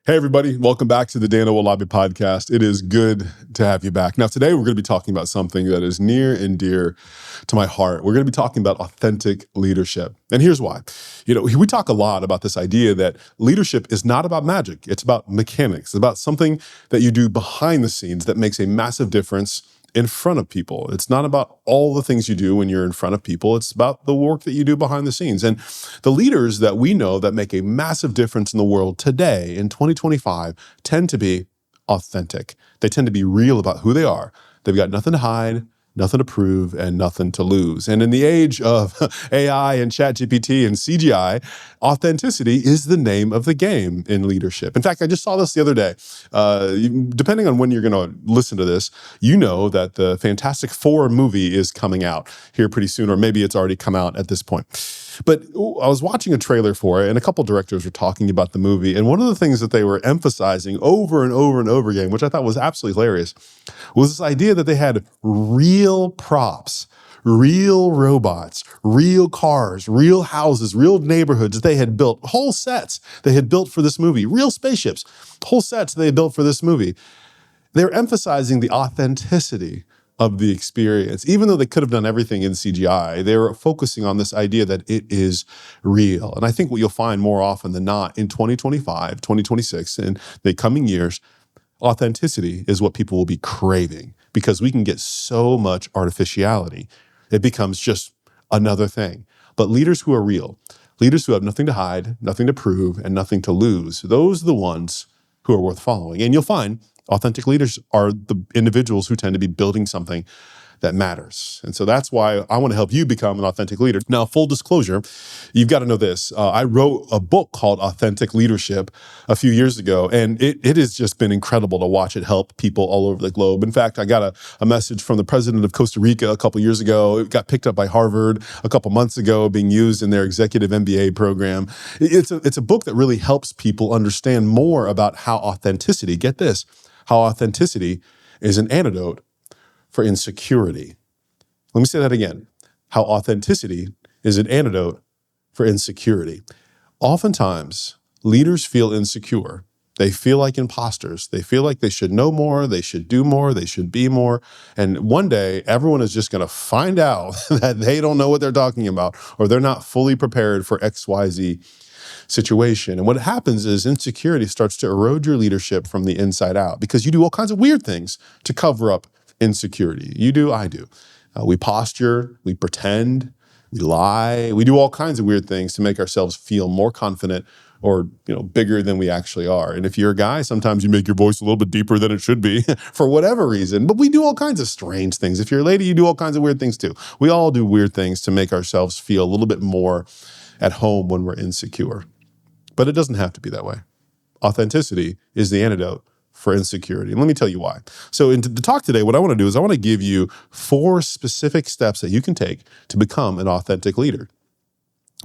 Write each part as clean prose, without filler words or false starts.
Hey, everybody. Welcome back to the Owolabi podcast. It is good to have you back. Now, today we're going to be talking about something that is near and dear to my heart. We're going to be talking about authentic leadership. And here's why. We talk a lot about this idea that leadership is not about magic. It's about mechanics. It's about something that you do behind the scenes that makes a massive difference in front of people. It's not about all the things you do when you're in front of people. It's about the work that you do behind the scenes. And the leaders that we know that make a massive difference in the world today in 2025 tend to be authentic. They tend to be real about who they are. They've got nothing to hide, nothing to prove, and nothing to lose. And in the age of AI and ChatGPT and CGI, authenticity is the name of the game in leadership. In fact, I just saw this the other day. Depending on when you're going to listen to this, you know that the Fantastic Four movie is coming out here pretty soon, or maybe it's already come out at this point. But I was watching a trailer for it, and a couple directors were talking about the movie. And one of the things that they were emphasizing over and over and over again, which I thought was absolutely hilarious, was this idea that they had real props, real robots, real cars, real houses, real neighborhoods. They had built whole sets they had built for this movie, real spaceships, whole sets they had built for this movie. They're emphasizing the authenticity of the experience. Even though they could have done everything in CGI, they were focusing on this idea that it is real. And I think what you'll find more often than not in 2025, 2026, and the coming years, authenticity is what people will be craving because we can get so much artificiality. It becomes just another thing. But leaders who are real, leaders who have nothing to hide, nothing to prove, and nothing to lose, those are the ones who are worth following. And you'll find authentic leaders are the individuals who tend to be building something that matters. And so that's why I want to help you become an authentic leader. Now, full disclosure, you've got to know this. I wrote a book called Authentic Leadership a few years ago, and it has just been incredible to watch it help people all over the globe. In fact, I got a message from the president of Costa Rica a couple years ago. It got picked up by Harvard a couple months ago, being used in their executive MBA program. It's a book that really helps people understand more about how authenticity, get this, how authenticity is an antidote for insecurity. Let me say that again. How authenticity is an antidote for insecurity. Oftentimes, leaders feel insecure. They feel like imposters. They feel like they should know more, they should do more, they should be more. And one day, everyone is just going to find out that they don't know what they're talking about, or they're not fully prepared for XYZ situation. And what happens is insecurity starts to erode your leadership from the inside out because you do all kinds of weird things to cover up insecurity. You do, I do. We posture, we pretend, we lie, we do all kinds of weird things to make ourselves feel more confident or bigger than we actually are. And if you're a guy, sometimes you make your voice a little bit deeper than it should be for whatever reason. But we do all kinds of strange things. If you're a lady, you do all kinds of weird things too. We all do weird things to make ourselves feel a little bit more at home when we're insecure. But it doesn't have to be that way. Authenticity is the antidote for insecurity. And let me tell you why. So to talk today, what I want to do is I want to give you 4 specific steps that you can take to become an authentic leader.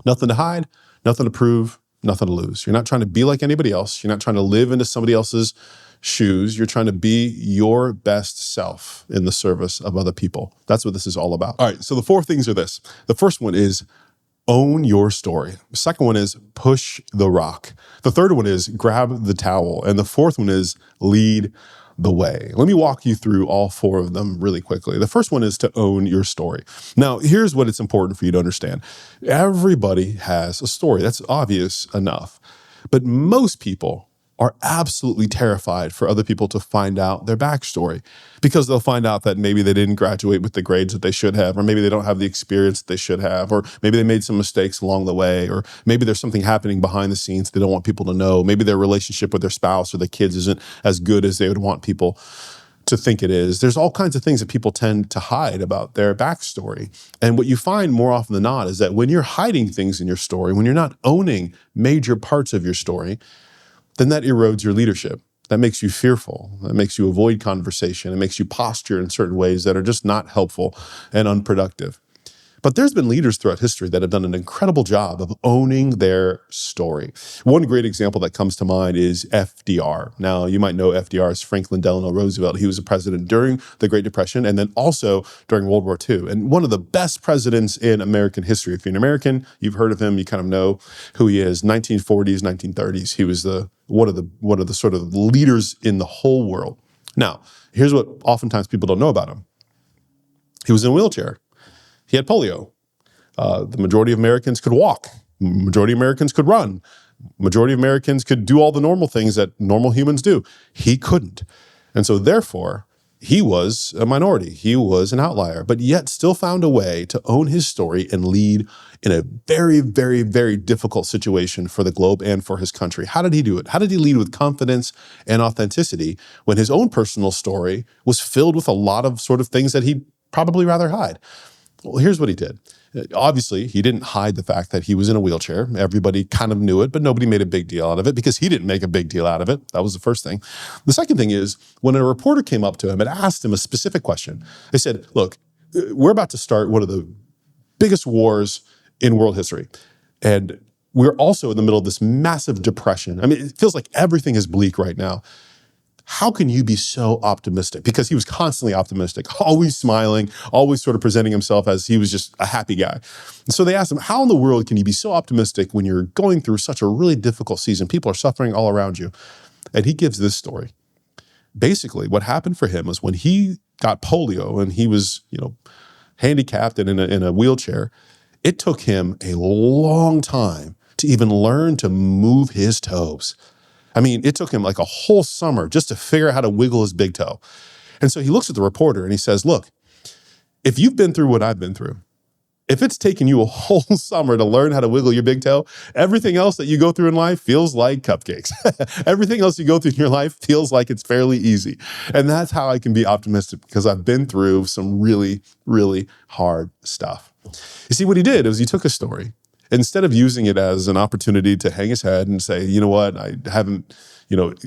Nothing to hide, nothing to prove, nothing to lose. You're not trying to be like anybody else. You're not trying to live into somebody else's shoes. You're trying to be your best self in the service of other people. That's what this is all about. All right, so the 4 things are this. The first one is own your story. The second one is push the rock. The third one is grab the towel. And the fourth one is lead the way. Let me walk you through all 4 of them really quickly. The first one is to own your story. Now, here's what it's important for you to understand. Everybody has a story. That's obvious enough. But most people are absolutely terrified for other people to find out their backstory because they'll find out that maybe they didn't graduate with the grades that they should have, or maybe they don't have the experience that they should have, or maybe they made some mistakes along the way, or maybe there's something happening behind the scenes they don't want people to know. Maybe their relationship with their spouse or the kids isn't as good as they would want people to think it is. There's all kinds of things that people tend to hide about their backstory. And what you find more often than not is that when you're hiding things in your story, when you're not owning major parts of your story, then that erodes your leadership. That makes you fearful. That makes you avoid conversation. It makes you posture in certain ways that are just not helpful and unproductive. But there's been leaders throughout history that have done an incredible job of owning their story. One great example that comes to mind is FDR. Now, you might know FDR as Franklin Delano Roosevelt. He was a president during the Great Depression and then also during World War II. And one of the best presidents in American history. If you're an American, you've heard of him, you kind of know who he is. 1940s, 1930s. He was one of the sort of leaders in the whole world. Now, here's what oftentimes people don't know about him. He was in a wheelchair. He had polio. The majority of Americans could walk. Majority of Americans could run. Majority of Americans could do all the normal things that normal humans do. He couldn't. And so therefore, he was a minority. He was an outlier, but yet still found a way to own his story and lead in a very, very, very difficult situation for the globe and for his country. How did he do it? How did he lead with confidence and authenticity when his own personal story was filled with a lot of sort of things that he'd probably rather hide? Well, here's what he did. Obviously, he didn't hide the fact that he was in a wheelchair. Everybody kind of knew it, but nobody made a big deal out of it because he didn't make a big deal out of it. That was the first thing. The second thing is when a reporter came up to him and asked him a specific question, they said, look, we're about to start one of the biggest wars in world history. And we're also in the middle of this massive depression. I mean, it feels like everything is bleak right now. How can you be so optimistic? Because he was constantly optimistic, always smiling, always sort of presenting himself as he was just a happy guy. And so they asked him, how in the world can you be so optimistic when you're going through such a really difficult season? People are suffering all around you. And he gives this story. Basically, what happened for him was when he got polio and he was, handicapped and in a wheelchair, it took him a long time to even learn to move his toes. I mean, it took him like a whole summer just to figure out how to wiggle his big toe. And so he looks at the reporter and he says, look, if you've been through what I've been through, if it's taken you a whole summer to learn how to wiggle your big toe, everything else that you go through in life feels like cupcakes. Everything else you go through in your life feels like it's fairly easy. And that's how I can be optimistic because I've been through some really, really hard stuff. You see, what he did was he took a story. Instead of using it as an opportunity to hang his head and say, you know what, I haven't,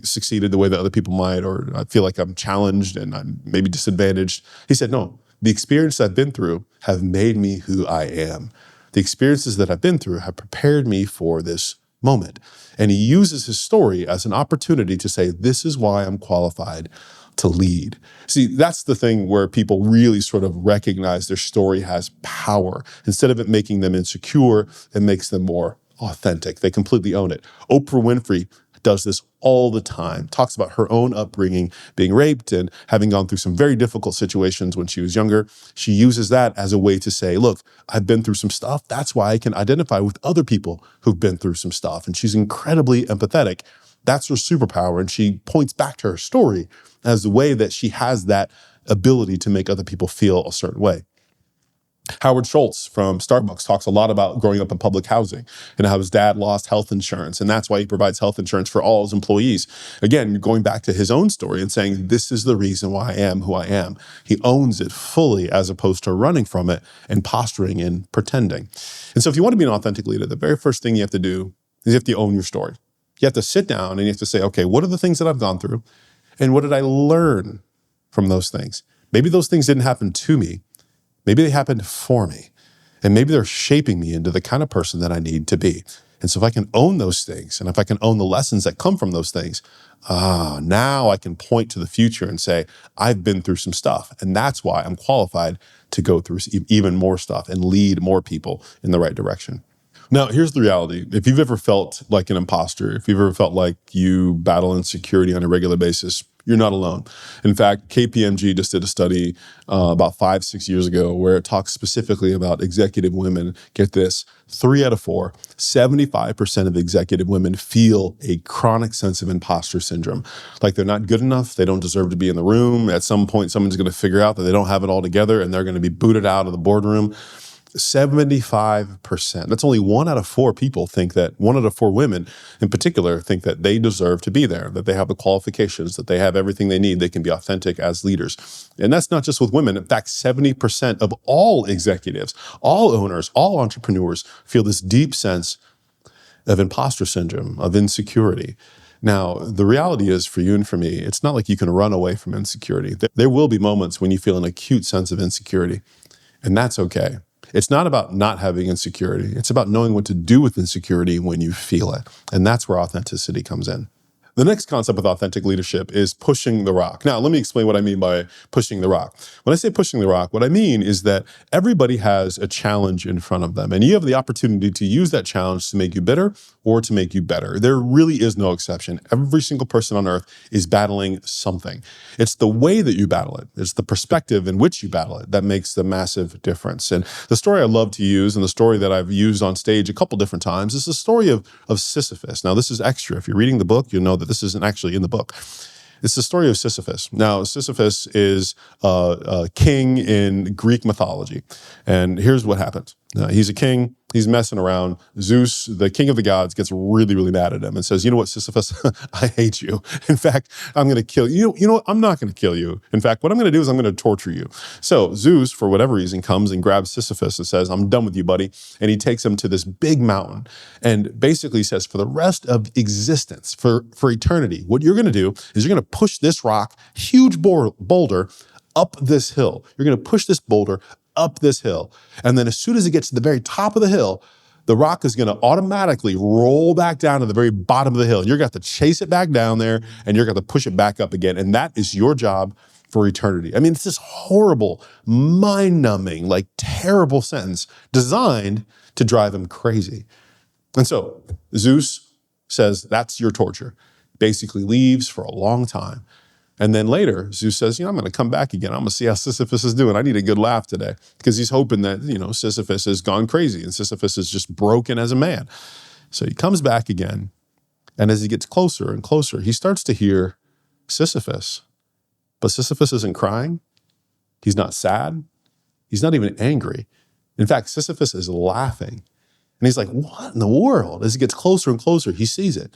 succeeded the way that other people might, or I feel like I'm challenged and I'm maybe disadvantaged. He said, no, the experiences I've been through have made me who I am. The experiences that I've been through have prepared me for this moment. And he uses his story as an opportunity to say, this is why I'm qualified to lead. See, that's the thing where people really sort of recognize their story has power. Instead of it making them insecure, it makes them more authentic. They completely own it. Oprah Winfrey does this all the time, talks about her own upbringing, being raped and having gone through some very difficult situations when she was younger. She uses that as a way to say, look, I've been through some stuff. That's why I can identify with other people who've been through some stuff. And she's incredibly empathetic. That's her superpower. And she points back to her story as the way that she has that ability to make other people feel a certain way. Howard Schultz from Starbucks talks a lot about growing up in public housing and how his dad lost health insurance. And that's why he provides health insurance for all his employees. Again, going back to his own story and saying, this is the reason why I am who I am. He owns it fully as opposed to running from it and posturing and pretending. And so if you want to be an authentic leader, the very first thing you have to do is you have to own your story. You have to sit down and you have to say, okay, what are the things that I've gone through? And what did I learn from those things? Maybe those things didn't happen to me. Maybe they happened for me. And maybe they're shaping me into the kind of person that I need to be. And so if I can own those things, and if I can own the lessons that come from those things, now I can point to the future and say, I've been through some stuff. And that's why I'm qualified to go through even more stuff and lead more people in the right direction. Now, here's the reality. If you've ever felt like an imposter, if you've ever felt like you battle insecurity on a regular basis, you're not alone. In fact, KPMG just did a study about 5-6 years ago where it talks specifically about executive women. Get this, 3 out of 4, 75% of executive women feel a chronic sense of imposter syndrome. Like they're not good enough, they don't deserve to be in the room. At some point, someone's gonna figure out that they don't have it all together and they're gonna be booted out of the boardroom. 75%. That's only 1 out of 4 people think that, 1 out of 4 women in particular think that they deserve to be there, that they have the qualifications, that they have everything they need, they can be authentic as leaders. And that's not just with women. In fact, 70% of all executives, all owners, all entrepreneurs feel this deep sense of imposter syndrome, of insecurity. Now, the reality is for you and for me, it's not like you can run away from insecurity. There will be moments when you feel an acute sense of insecurity, and that's okay. It's not about not having insecurity. It's about knowing what to do with insecurity when you feel it. And that's where authenticity comes in. The next concept with authentic leadership is pushing the rock. Now, let me explain what I mean by pushing the rock. When I say pushing the rock, what I mean is that everybody has a challenge in front of them, and you have the opportunity to use that challenge to make you better or to make you better. There really is no exception. Every single person on earth is battling something. It's the way that you battle it. It's the perspective in which you battle it that makes the massive difference. And the story I love to use, and the story that I've used on stage a couple different times, is the story of Sisyphus. Now, this is extra. If you're reading the book, you'll know that this isn't actually in the book. It's the story of Sisyphus. Now, Sisyphus is a king in Greek mythology. And here's what happens. He's a king. He's messing around. Zeus, the king of the gods, gets really, really mad at him and says, you know what, Sisyphus, I hate you. In fact, I'm going to kill you. You know what, I'm not going to kill you. In fact, what I'm going to do is I'm going to torture you. So Zeus, for whatever reason, comes and grabs Sisyphus and says, I'm done with you, buddy. And he takes him to this big mountain and basically says, for the rest of existence, for eternity, what you're going to do is you're going to push this rock, huge boulder, up this hill. You're going to push this boulder up this hill. And then as soon as it gets to the very top of the hill, the rock is going to automatically roll back down to the very bottom of the hill. And you're going to have to chase it back down there, and you're going to have to push it back up again. And that is your job for eternity. I mean, it's this horrible, mind-numbing, like terrible sentence designed to drive him crazy. And so Zeus says, that's your torture. Basically leaves for a long time. And then later, Zeus says, I'm going to come back again. I'm going to see how Sisyphus is doing. I need a good laugh today, because he's hoping that, Sisyphus has gone crazy and Sisyphus is just broken as a man. So he comes back again. And as he gets closer and closer, he starts to hear Sisyphus. But Sisyphus isn't crying. He's not sad. He's not even angry. In fact, Sisyphus is laughing. And he's like, what in the world? As he gets closer and closer, he sees it.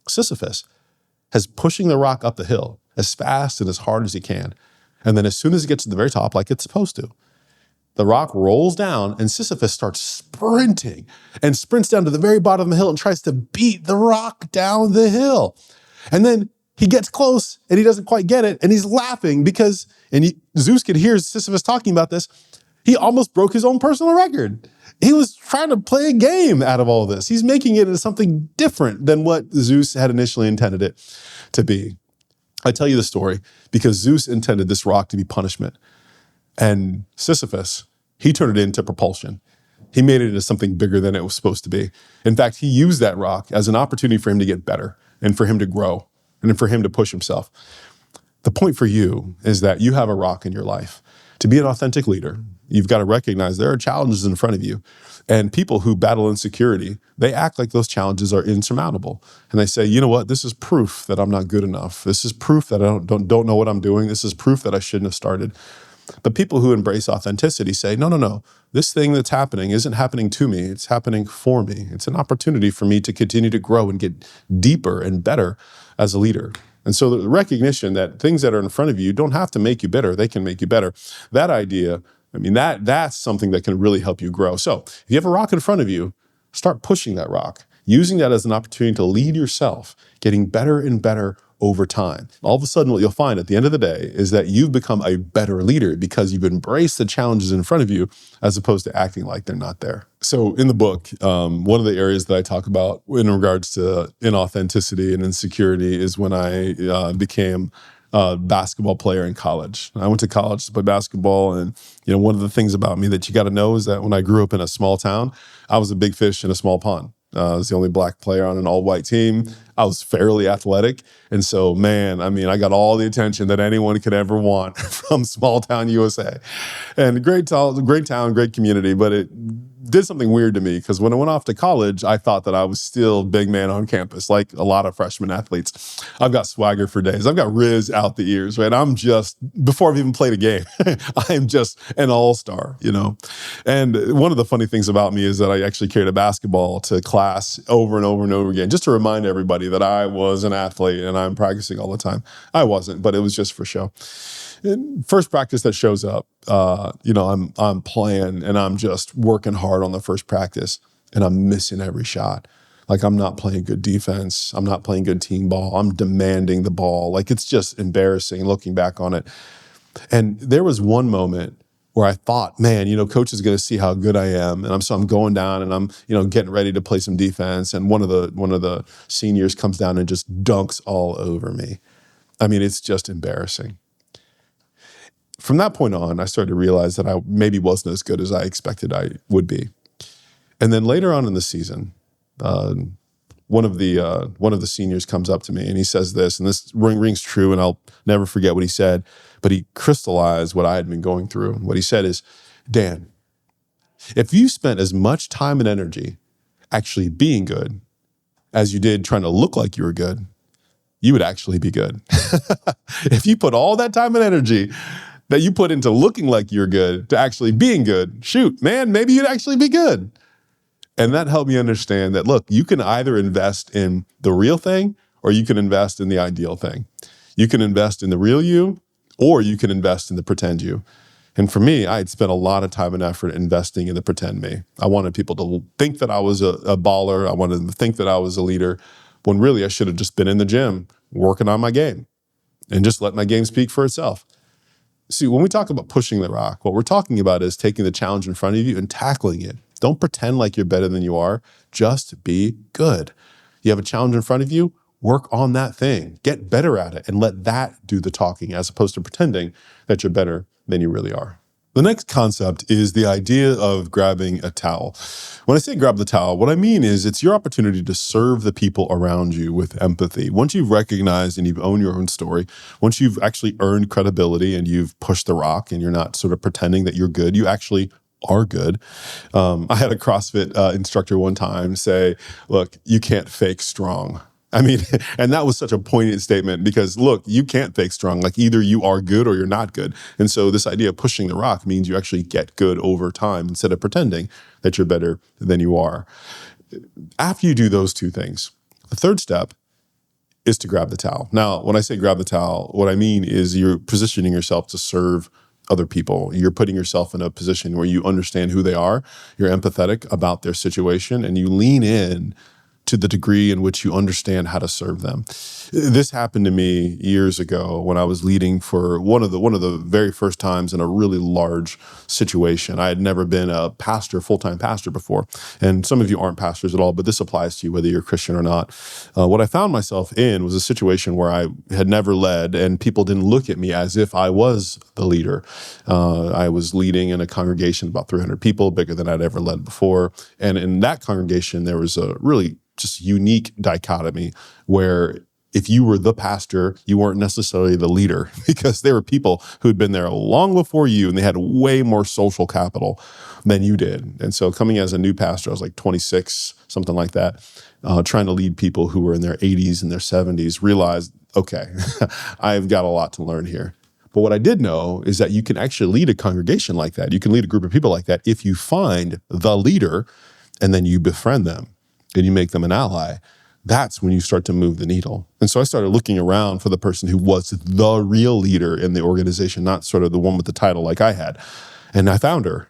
Sisyphus is pushing the rock up the hill as fast and as hard as he can. And then as soon as it gets to the very top, like it's supposed to, the rock rolls down and Sisyphus starts sprinting and sprints down to the very bottom of the hill and tries to beat the rock down the hill. And then he gets close and he doesn't quite get it. And he's laughing because, Zeus could hear Sisyphus talking about this, he almost broke his own personal record. He was trying to play a game out of all this. He's making it into something different than what Zeus had initially intended it to be. I tell you the story because Zeus intended this rock to be punishment. And Sisyphus, he turned it into propulsion. He made it into something bigger than it was supposed to be. In fact, he used that rock as an opportunity for him to get better and for him to grow and for him to push himself. The point for you is that you have a rock in your life. To be an authentic leader, you've got to recognize there are challenges in front of you. And people who battle insecurity, they act like those challenges are insurmountable. And they say, you know what, this is proof that I'm not good enough. This is proof that I don't know what I'm doing. This is proof that I shouldn't have started. But people who embrace authenticity say, no. This thing that's happening isn't happening to me. It's happening for me. It's an opportunity for me to continue to grow and get deeper and better as a leader. And so the recognition that things that are in front of you don't have to make you better. They can make you better. That idea, that's something that can really help you grow. So if you have a rock in front of you, start pushing that rock, using that as an opportunity to lead yourself, getting better and better over time. All of a sudden, what you'll find at the end of the day is that you've become a better leader because you've embraced the challenges in front of you as opposed to acting like they're not there. So in the book, one of the areas that I talk about in regards to inauthenticity and insecurity is when I became a basketball player in college. I went to college to play basketball, and one of the things about me that you got to know is that when I grew up in a small town, I was a big fish in a small pond. I was the only black player on an all-white team. I was fairly athletic. And so, I got all the attention that anyone could ever want from small town USA. And great town, great community, but it did something weird to me because when I went off to college, I thought that I was still big man on campus, like a lot of freshman athletes. I've got swagger for days. I've got Riz out the ears, right? I'm just, before I've even played a game, I'm just an all-star, And one of the funny things about me is that I actually carried a basketball to class over and over and over again, just to remind everybody that I was an athlete and I'm practicing all the time. I wasn't, but it was just for show. First practice that shows up, I'm playing and I'm just working hard on the first practice and I'm missing every shot. Like I'm not playing good defense. I'm not playing good team ball. I'm demanding the ball. Like it's just embarrassing looking back on it. And there was one moment where I thought, man, coach is going to see how good I am, and I'm going down and I'm getting ready to play some defense, and one of the seniors comes down and just dunks all over me. I mean, it's just embarrassing. From that point on, I started to realize that I maybe wasn't as good as I expected I would be. And then later on in the season, one of the seniors comes up to me and he says this, and this rings true, and I'll never forget what he said, but he crystallized what I had been going through. What he said is, Dan, if you spent as much time and energy actually being good as you did trying to look like you were good, you would actually be good. If you put all that time and energy that you put into looking like you're good to actually being good, shoot, man, maybe you'd actually be good. And that helped me understand that, look, you can either invest in the real thing or you can invest in the ideal thing. You can invest in the real you or you can invest in the pretend you. And for me, I had spent a lot of time and effort investing in the pretend me. I wanted people to think that I was a baller. I wanted them to think that I was a leader, when really I should have just been in the gym working on my game and just let my game speak for itself. See, when we talk about pushing the rock, what we're talking about is taking the challenge in front of you and tackling it. Don't pretend like you're better than you are. Just be good. You have a challenge in front of you, work on that thing. Get better at it and let that do the talking as opposed to pretending that you're better than you really are. The next concept is the idea of grabbing a towel. When I say grab the towel, what I mean is it's your opportunity to serve the people around you with empathy. Once you've recognized and you've owned your own story, once you've actually earned credibility and you've pushed the rock and you're not sort of pretending that you're good, you actually are good. I had a CrossFit instructor one time say, look, you can't fake strong. I mean, and that was such a poignant statement because, look, you can't fake strong. Like, either you are good or you're not good. And so this idea of pushing the rock means you actually get good over time instead of pretending that you're better than you are. After you do those two things, the third step is to grab the towel. Now, when I say grab the towel, what I mean is you're positioning yourself to serve other people. You're putting yourself in a position where you understand who they are, you're empathetic about their situation, and you lean in to the degree in which you understand how to serve them. This happened to me years ago when I was leading for one of the very first times in a really large situation. I had never been a pastor, full-time pastor before. And some of you aren't pastors at all, but this applies to you whether you're a Christian or not. What I found myself in was a situation where I had never led and people didn't look at me as if I was the leader. I was leading in a congregation of about 300 people, bigger than I'd ever led before. And in that congregation, there was a really just unique dichotomy where if you were the pastor, you weren't necessarily the leader because there were people who'd been there long before you and they had way more social capital than you did. And so coming as a new pastor, I was like 26, something like that, trying to lead people who were in their 80s and their 70s, realized, okay, I've got a lot to learn here. But what I did know is that you can actually lead a congregation like that. You can lead a group of people like that if you find the leader and then you befriend them and you make them an ally. That's when you start to move the needle. And so I started looking around for the person who was the real leader in the organization, not sort of the one with the title like I had. And I found her.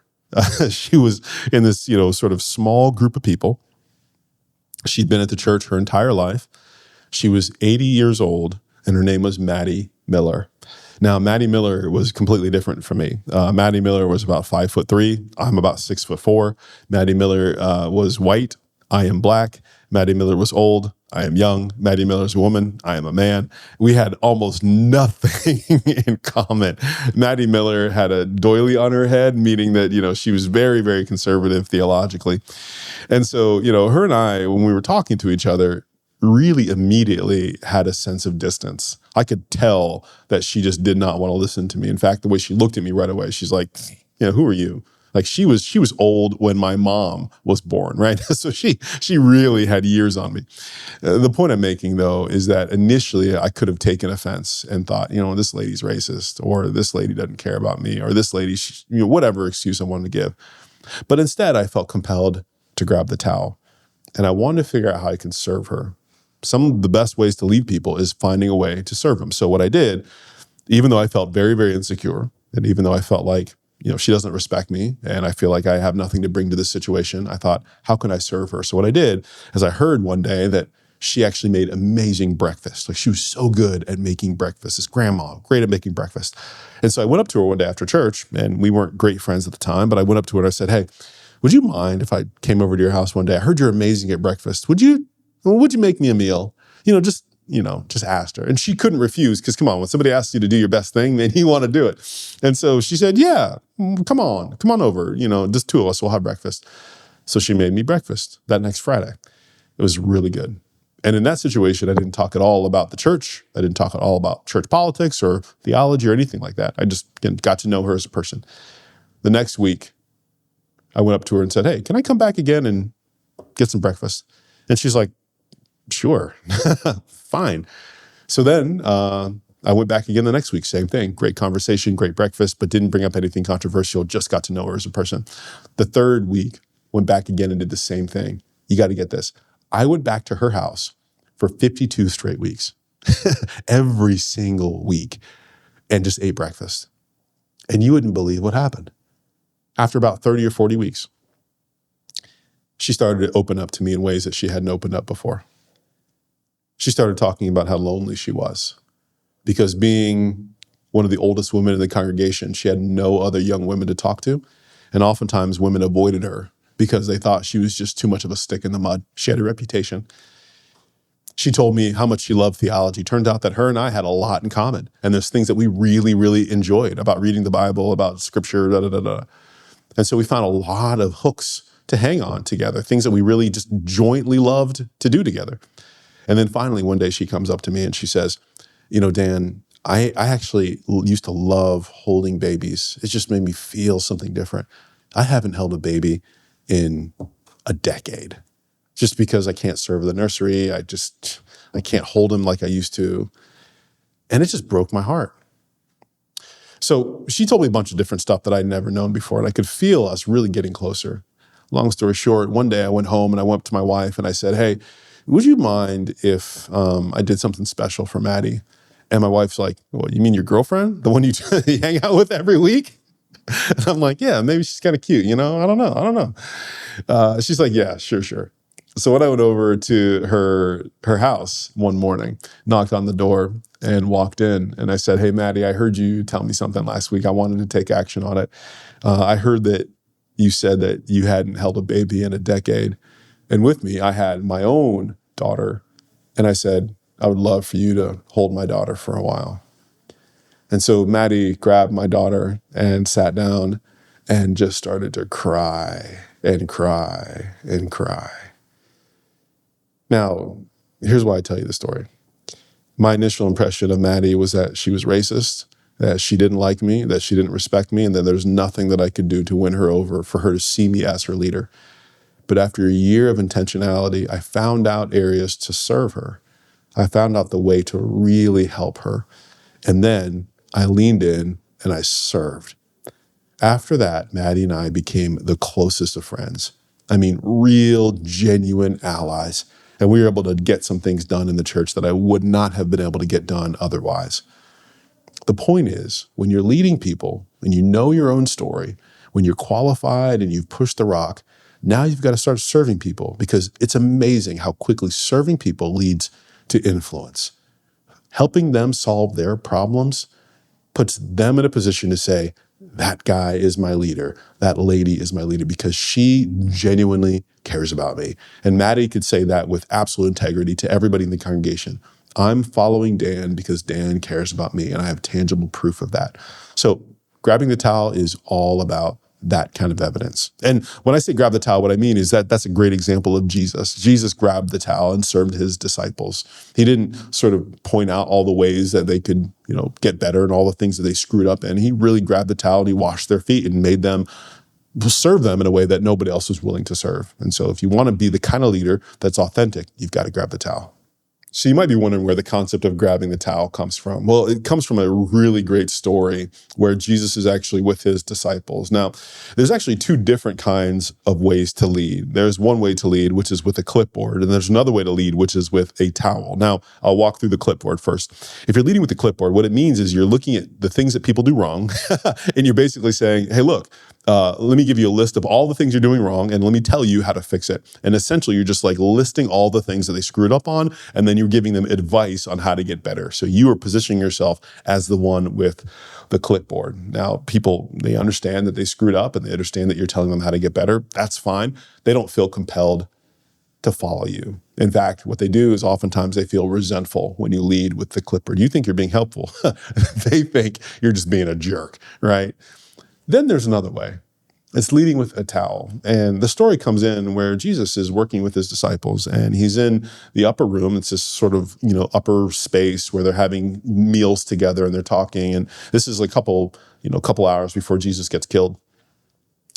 She was in this, sort of small group of people. She'd been at the church her entire life. She was 80 years old, and her name was Maddie Miller. Now, Maddie Miller was completely different from me. Maddie Miller was about 5'3". I'm about 6'4". Maddie Miller was white. I am black. Maddie Miller was old. I am young. Maddie Miller's a woman. I am a man. We had almost nothing in common. Maddie Miller had a doily on her head, meaning that, she was very, very conservative theologically. And so, her and I, when we were talking to each other, really immediately had a sense of distance. I could tell that she just did not want to listen to me. In fact, the way she looked at me right away, she's like, who are you? Like she was old when my mom was born, right? So she really had years on me. The point I'm making, though, is that initially I could have taken offense and thought, this lady's racist, or this lady doesn't care about me, or this lady, whatever excuse I wanted to give. But instead, I felt compelled to grab the towel, and I wanted to figure out how I can serve her. Some of the best ways to lead people is finding a way to serve them. So what I did, even though I felt very, very insecure, and even though I felt like, she doesn't respect me and I feel like I have nothing to bring to this situation, I thought, how can I serve her? So what I did is I heard one day that she actually made amazing breakfast. Like she was so good at making breakfast. This grandma, great at making breakfast. And so I went up to her one day after church, and we weren't great friends at the time, but I went up to her and I said, hey, would you mind if I came over to your house one day? I heard you're amazing at breakfast. Would you make me a meal? Just asked her. And she couldn't refuse because, come on, when somebody asks you to do your best thing, then you want to do it. And so she said, yeah, come on over. Just two of us will have breakfast. So she made me breakfast that next Friday. It was really good. And in that situation, I didn't talk at all about the church. I didn't talk at all about church politics or theology or anything like that. I just got to know her as a person. The next week, I went up to her and said, hey, can I come back again and get some breakfast? And she's like, sure, fine. So then I went back again the next week, same thing. Great conversation, great breakfast, but didn't bring up anything controversial, just got to know her as a person. The third week, went back again and did the same thing. You got to get this. I went back to her house for 52 straight weeks, every single week, and just ate breakfast. And you wouldn't believe what happened. After about 30 or 40 weeks, she started to open up to me in ways that she hadn't opened up before. She started talking about how lonely she was because being one of the oldest women in the congregation, she had no other young women to talk to. And oftentimes women avoided her because they thought she was just too much of a stick in the mud. She had a reputation. She told me how much she loved theology. Turned out that her and I had a lot in common. And there's things that we really, really enjoyed about reading the Bible, about scripture, And so we found a lot of hooks to hang on together, things that we really just jointly loved to do together. And then finally, one day she comes up to me and she says, Dan, I actually used to love holding babies. It just made me feel something different. I haven't held a baby in a decade just because I can't serve the nursery. I can't hold him like I used to. And it just broke my heart. So she told me a bunch of different stuff that I'd never known before, and I could feel us really getting closer. Long story short, one day I went home and I went up to my wife and I said, hey, would you mind if I did something special for Maddie? And my wife's like, what, you mean your girlfriend? The one you hang out with every week? And I'm like, yeah, maybe she's kind of cute, I don't know. She's like, yeah, sure. So when I went over to her house one morning, knocked on the door and walked in, and I said, hey, Maddie, I heard you tell me something last week. I wanted to take action on it. I heard that you said that you hadn't held a baby in a decade. And with me, I had my own daughter. And I said, I would love for you to hold my daughter for a while. And so Maddie grabbed my daughter and sat down and just started to cry and cry and cry. Now, here's why I tell you the story. My initial impression of Maddie was that she was racist, that she didn't like me, that she didn't respect me, and that there's nothing that I could do to win her over for her to see me as her leader. But after a year of intentionality, I found out areas to serve her. I found out the way to really help her. And then I leaned in and I served. After that, Maddie and I became the closest of friends. I mean, real, genuine allies. And we were able to get some things done in the church that I would not have been able to get done otherwise. The point is, when you're leading people and you know your own story, when you're qualified and you've pushed the rock, now you've got to start serving people, because it's amazing how quickly serving people leads to influence. Helping them solve their problems puts them in a position to say, that guy is my leader, that lady is my leader, because she genuinely cares about me. And Maddie could say that with absolute integrity to everybody in the congregation. I'm following Dan because Dan cares about me, and I have tangible proof of that. So grabbing the towel is all about that kind of evidence. And when I say grab the towel, what I mean is that that's a great example of Jesus. Jesus grabbed the towel and served his disciples. He didn't sort of point out all the ways that they could, get better and all the things that they screwed up in. He really grabbed the towel and he washed their feet and made them serve them in a way that nobody else was willing to serve. And so if you want to be the kind of leader that's authentic, you've got to grab the towel. So you might be wondering where the concept of grabbing the towel comes from. Well, it comes from a really great story where Jesus is actually with his disciples. Now, there's actually two different kinds of ways to lead. There's one way to lead, which is with a clipboard, and there's another way to lead, which is with a towel. Now, I'll walk through the clipboard first. If you're leading with the clipboard, what it means is you're looking at the things that people do wrong, and you're basically saying, hey, look, let me give you a list of all the things you're doing wrong, and let me tell you how to fix it. And essentially, you're just like listing all the things that they screwed up on, and then you're giving them advice on how to get better. So you are positioning yourself as the one with the clipboard. Now, people, they understand that they screwed up, and they understand that you're telling them how to get better. That's fine. They don't feel compelled to follow you. In fact, what they do is oftentimes they feel resentful when you lead with the clipboard. You think you're being helpful. They think you're just being a jerk, right? Then there's another way. It's leading with a towel. And the story comes in where Jesus is working with his disciples, and he's in the upper room. It's this sort of, upper space where they're having meals together and they're talking. And this is a couple hours before Jesus gets killed.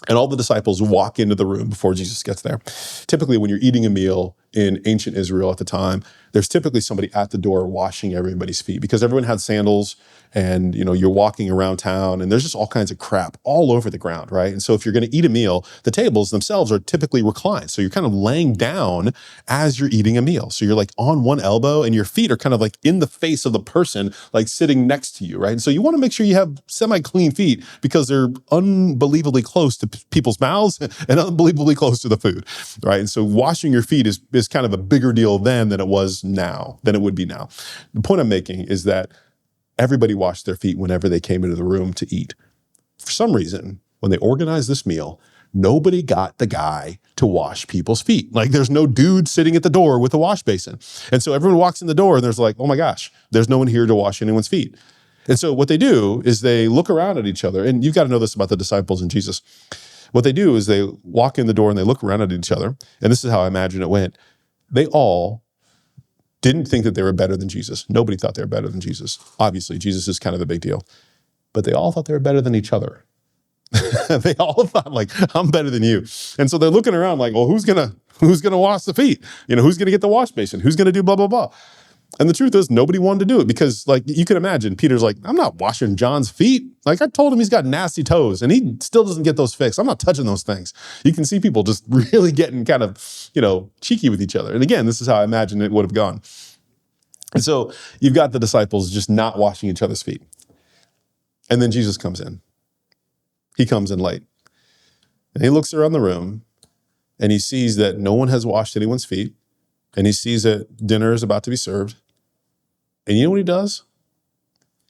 And all the disciples walk into the room before Jesus gets there. Typically, when you're eating a meal in ancient Israel at the time, there's typically somebody at the door washing everybody's feet because everyone had sandals, and you're walking around town and there's just all kinds of crap all over the ground, right? And so if you're going to eat a meal, the tables themselves are typically reclined. So you're kind of laying down as you're eating a meal. So you're like on one elbow and your feet are kind of like in the face of the person like sitting next to you, right? And so you want to make sure you have semi-clean feet because they're unbelievably close to people's mouths and unbelievably close to the food, right? And so washing your feet is kind of a bigger deal then than it would be now. The point I'm making is that everybody washed their feet whenever they came into the room to eat. For some reason, when they organized this meal, nobody got the guy to wash people's feet. Like there's no dude sitting at the door with a wash basin. And so everyone walks in the door and there's like, oh my gosh, there's no one here to wash anyone's feet. And so what they do is they look around at each other, and you've got to know this about the disciples and Jesus. What they do is they walk in the door and they look around at each other, and this is how I imagine it went. They all didn't think that they were better than Jesus. Nobody thought they were better than Jesus. Obviously, Jesus is kind of a big deal. But they all thought they were better than each other. They all thought like, I'm better than you. And so they're looking around like, well, who's gonna wash the feet? Who's gonna get the wash basin? Who's gonna do blah, blah, blah? And the truth is nobody wanted to do it because like you can imagine, Peter's like, I'm not washing John's feet. Like I told him he's got nasty toes and he still doesn't get those fixed. I'm not touching those things. You can see people just really getting kind of, cheeky with each other. And again, this is how I imagine it would have gone. And so you've got the disciples just not washing each other's feet. And then Jesus comes in. He comes in late. And he looks around the room and he sees that no one has washed anyone's feet. And he sees that dinner is about to be served. And you know what he does?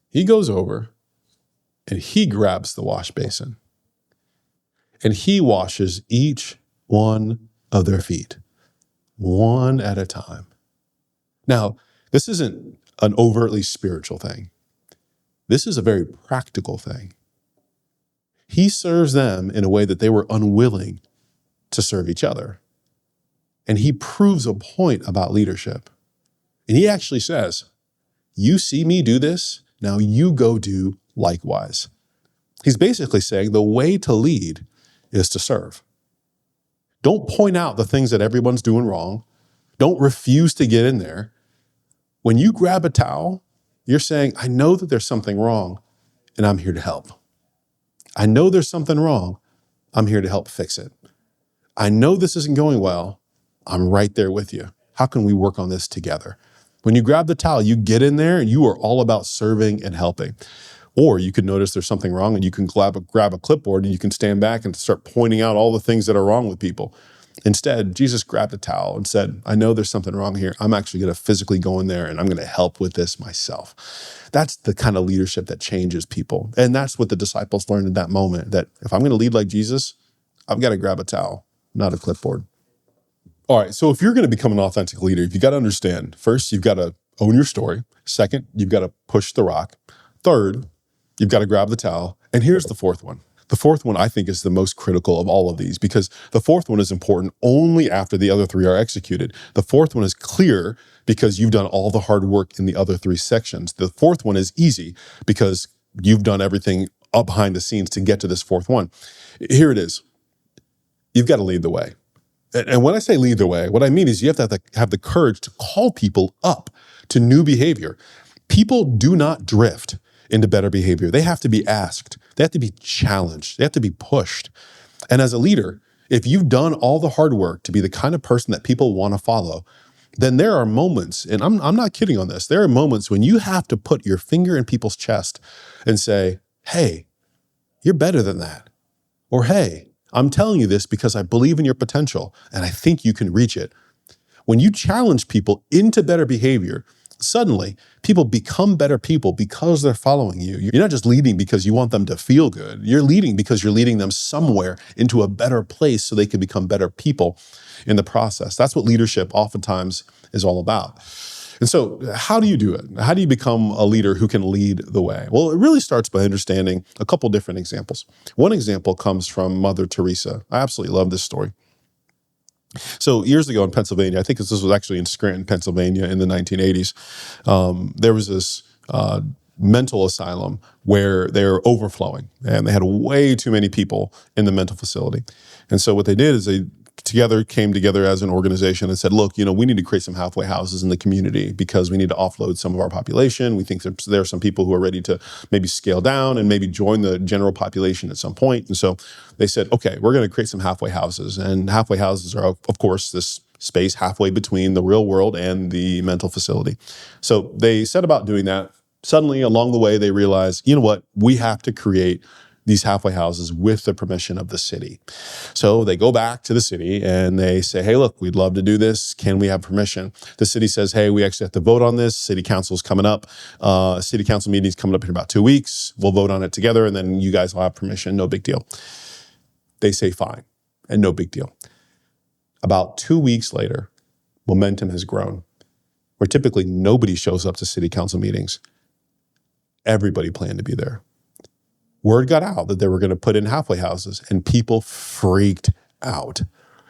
He goes over and he grabs the wash basin. And he washes each one of their feet, one at a time. Now, this isn't an overtly spiritual thing. This is a very practical thing. He serves them in a way that they were unwilling to serve each other. And he proves a point about leadership. And he actually says, you see me do this, now you go do likewise. He's basically saying the way to lead is to serve. Don't point out the things that everyone's doing wrong. Don't refuse to get in there. When you grab a towel, you're saying, I know that there's something wrong and I'm here to help. I know there's something wrong. I'm here to help fix it. I know this isn't going well. I'm right there with you. How can we work on this together? When you grab the towel, you get in there and you are all about serving and helping. Or you can notice there's something wrong and you can grab a clipboard and you can stand back and start pointing out all the things that are wrong with people. Instead, Jesus grabbed a towel and said, I know there's something wrong here. I'm actually going to physically go in there and I'm going to help with this myself. That's the kind of leadership that changes people. And that's what the disciples learned in that moment, that if I'm going to lead like Jesus, I've got to grab a towel, not a clipboard. All right, so if you're going to become an authentic leader, you've got to understand, first, you've got to own your story. Second, you've got to push the rock. Third, you've got to grab the towel. And here's the fourth one. The fourth one, I think, is the most critical of all of these because the fourth one is important only after the other three are executed. The fourth one is clear because you've done all the hard work in the other three sections. The fourth one is easy because you've done everything up behind the scenes to get to this fourth one. Here it is. You've got to lead the way. And when I say lead the way, what I mean is you have to have the courage to call people up to new behavior. People do not drift into better behavior. They have to be asked. They have to be challenged. They have to be pushed. And as a leader, if you've done all the hard work to be the kind of person that people want to follow, then there are moments, and I'm not kidding on this, there are moments when you have to put your finger in people's chest and say, hey, you're better than that. Or, hey, I'm telling you this because I believe in your potential and I think you can reach it. When you challenge people into better behavior, suddenly people become better people because they're following you. You're not just leading because you want them to feel good. You're leading because you're leading them somewhere into a better place so they can become better people in the process. That's what leadership oftentimes is all about. And so how do you do it? How do you become a leader who can lead the way? Well, it really starts by understanding a couple different examples. One example comes from Mother Teresa. I absolutely love this story. So years ago in Pennsylvania, I think this was actually in Scranton, Pennsylvania in the 1980s, there was this mental asylum where they were overflowing and they had way too many people in the mental facility. And so what they did is they came together as an organization and said, look, we need to create some halfway houses in the community because we need to offload some of our population. We think there are some people who are ready to maybe scale down and maybe join the general population at some point. And so they said, okay, we're going to create some halfway houses. And halfway houses are, of course, this space halfway between the real world and the mental facility. So they set about doing that. Suddenly, along the way, they realized, you know what, we have to create these halfway houses with the permission of the city. So they go back to the city and they say, hey, look, we'd love to do this. Can we have permission? The city says, hey, we actually have to vote on this. City council's coming up. City council meeting's coming up in about 2 weeks. We'll vote on it together and then you guys will have permission. No big deal. They say fine and no big deal. About 2 weeks later, momentum has grown where typically nobody shows up to city council meetings. Everybody planned to be there. Word got out that they were going to put in halfway houses and people freaked out.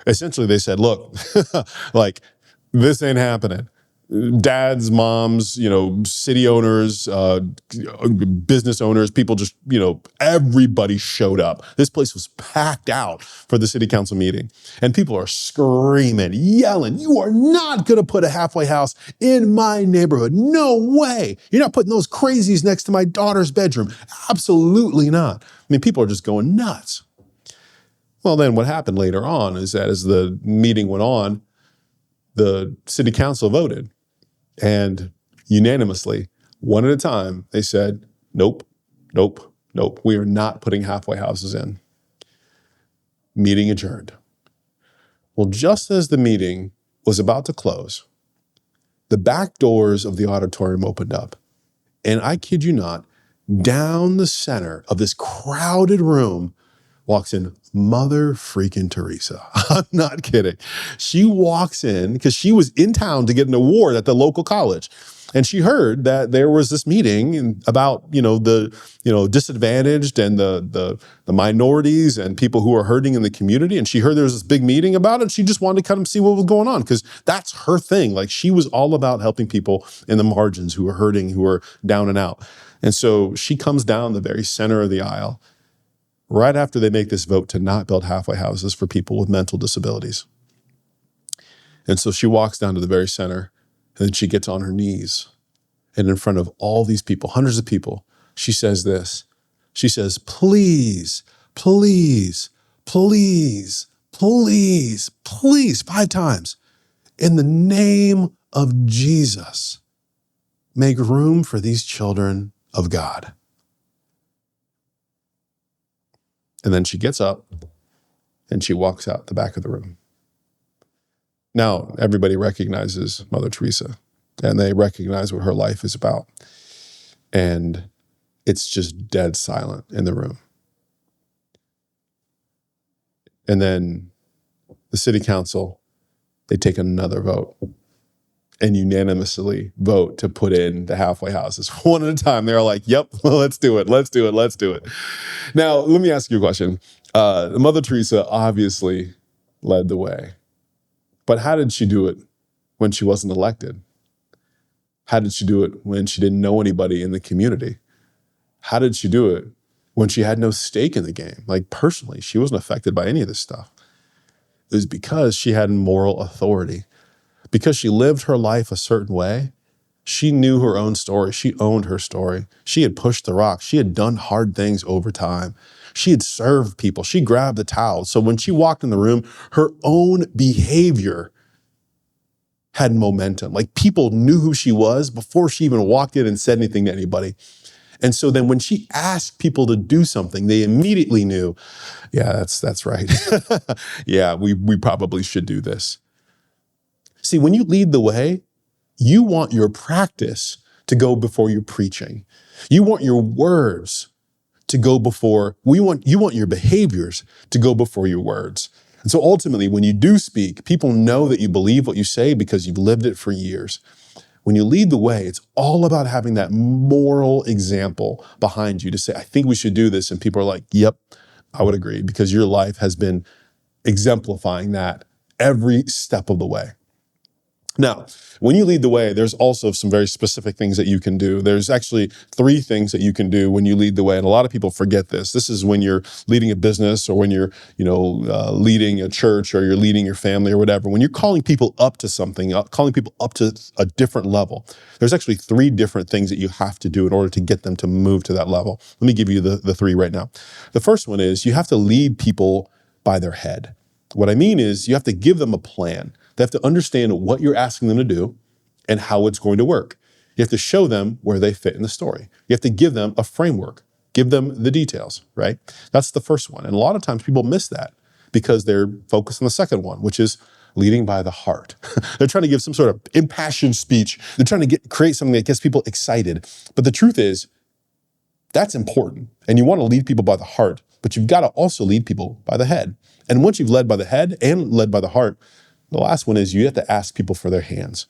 Essentially, they said, look, like, this ain't happening. Dads, moms, city owners, business owners, people just, everybody showed up. This place was packed out for the city council meeting. And people are screaming, yelling, you are not going to put a halfway house in my neighborhood. No way. You're not putting those crazies next to my daughter's bedroom. Absolutely not. I mean, people are just going nuts. Well, then what happened later on is that as the meeting went on, the city council voted. And unanimously, one at a time, they said, nope, nope, nope. We are not putting halfway houses in. Meeting adjourned. Well, just as the meeting was about to close, the back doors of the auditorium opened up. And I kid you not, down the center of this crowded room walks in Mother freaking Teresa. I'm not kidding. She walks in because she was in town to get an award at the local college. And she heard that there was this meeting about, the disadvantaged and the minorities and people who are hurting in the community. And she heard there was this big meeting about it. She just wanted to kind of see what was going on because that's her thing. Like, she was all about helping people in the margins who are hurting, who are down and out. And so she comes down the very center of the aisle right after they make this vote to not build halfway houses for people with mental disabilities. And so she walks down to the very center, and then she gets on her knees. And in front of all these people, hundreds of people, she says this. She says, please, please, please, please, please, 5 times, in the name of Jesus, make room for these children of God. And then she gets up and she walks out the back of the room. Now, everybody recognizes Mother Teresa and they recognize what her life is about. And it's just dead silent in the room. And then the city council, they take another vote and unanimously vote to put in the halfway houses. One at a time, they're like, yep, let's do it, let's do it, let's do it. Now, let me ask you a question. Mother Teresa obviously led the way. But how did she do it when she wasn't elected? How did she do it when she didn't know anybody in the community? How did she do it when she had no stake in the game? Like, personally, she wasn't affected by any of this stuff. It was because she had moral authority. Because she lived her life a certain way, she knew her own story. She owned her story. She had pushed the rock. She had done hard things over time. She had served people. She grabbed the towel. So when she walked in the room, her own behavior had momentum. Like, people knew who she was before she even walked in and said anything to anybody. And so then when she asked people to do something, they immediately knew, yeah, that's right. Yeah, we probably should do this. See, when you lead the way, you want your practice to go before your preaching. You want your words to go before, you want your behaviors to go before your words. And so ultimately, when you do speak, people know that you believe what you say because you've lived it for years. When you lead the way, it's all about having that moral example behind you to say, I think we should do this. And people are like, yep, I would agree, because your life has been exemplifying that every step of the way. Now, when you lead the way, there's also some very specific things that you can do. There's actually 3 things that you can do when you lead the way, and a lot of people forget this. This is when you're leading a business, or when you're, leading a church, or you're leading your family, or whatever. When you're calling people up to something, calling people up to a different level, there's actually 3 different things that you have to do in order to get them to move to that level. Let me give you the 3 right now. The first one is you have to lead people by their head. What I mean is you have to give them a plan. They have to understand what you're asking them to do and how it's going to work. You have to show them where they fit in the story. You have to give them a framework, give them the details, right? That's the first one. And a lot of times people miss that because they're focused on the second one, which is leading by the heart. They're trying to give some sort of impassioned speech. They're trying to create something that gets people excited. But the truth is, that's important. And you want to lead people by the heart, but you've got to also lead people by the head. And once you've led by the head and led by the heart, the last one is you have to ask people for their hands.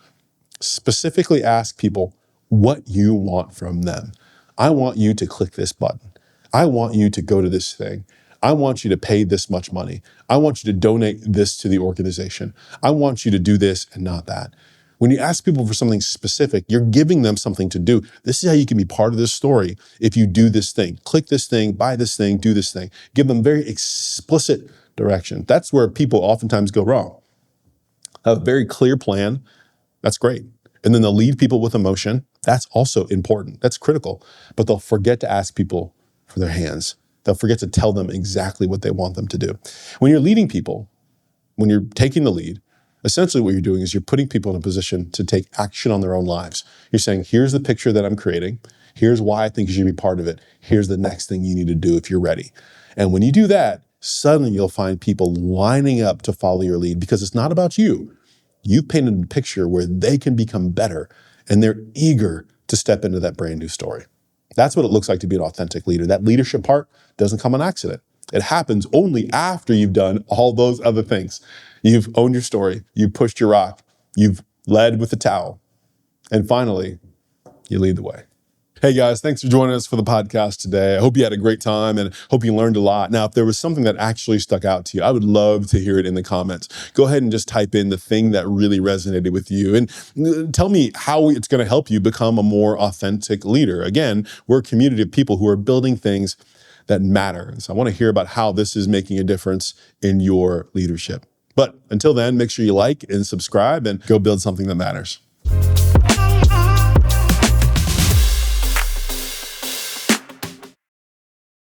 Specifically ask people what you want from them. I want you to click this button. I want you to go to this thing. I want you to pay this much money. I want you to donate this to the organization. I want you to do this and not that. When you ask people for something specific, you're giving them something to do. This is how you can be part of this story if you do this thing. Click this thing, buy this thing, do this thing. Give them very explicit direction. That's where people oftentimes go wrong. Have a very clear plan, that's great. And then they'll lead people with emotion. That's also important. That's critical. But they'll forget to ask people for their hands. They'll forget to tell them exactly what they want them to do. When you're leading people, when you're taking the lead, essentially what you're doing is you're putting people in a position to take action on their own lives. You're saying, here's the picture that I'm creating. Here's why I think you should be part of it. Here's the next thing you need to do if you're ready. And when you do that, suddenly you'll find people lining up to follow your lead because it's not about you. You've painted a picture where they can become better and they're eager to step into that brand new story. That's what it looks like to be an authentic leader. That leadership part doesn't come on accident. It happens only after you've done all those other things. You've owned your story, you've pushed your rock, you've led with the towel, and finally, you lead the way. Hey guys, thanks for joining us for the podcast today. I hope you had a great time and hope you learned a lot. Now, if there was something that actually stuck out to you, I would love to hear it in the comments. Go ahead and just type in the thing that really resonated with you and tell me how it's going to help you become a more authentic leader. Again, we're a community of people who are building things that matter. So I want to hear about how this is making a difference in your leadership. But until then, make sure you like and subscribe and go build something that matters.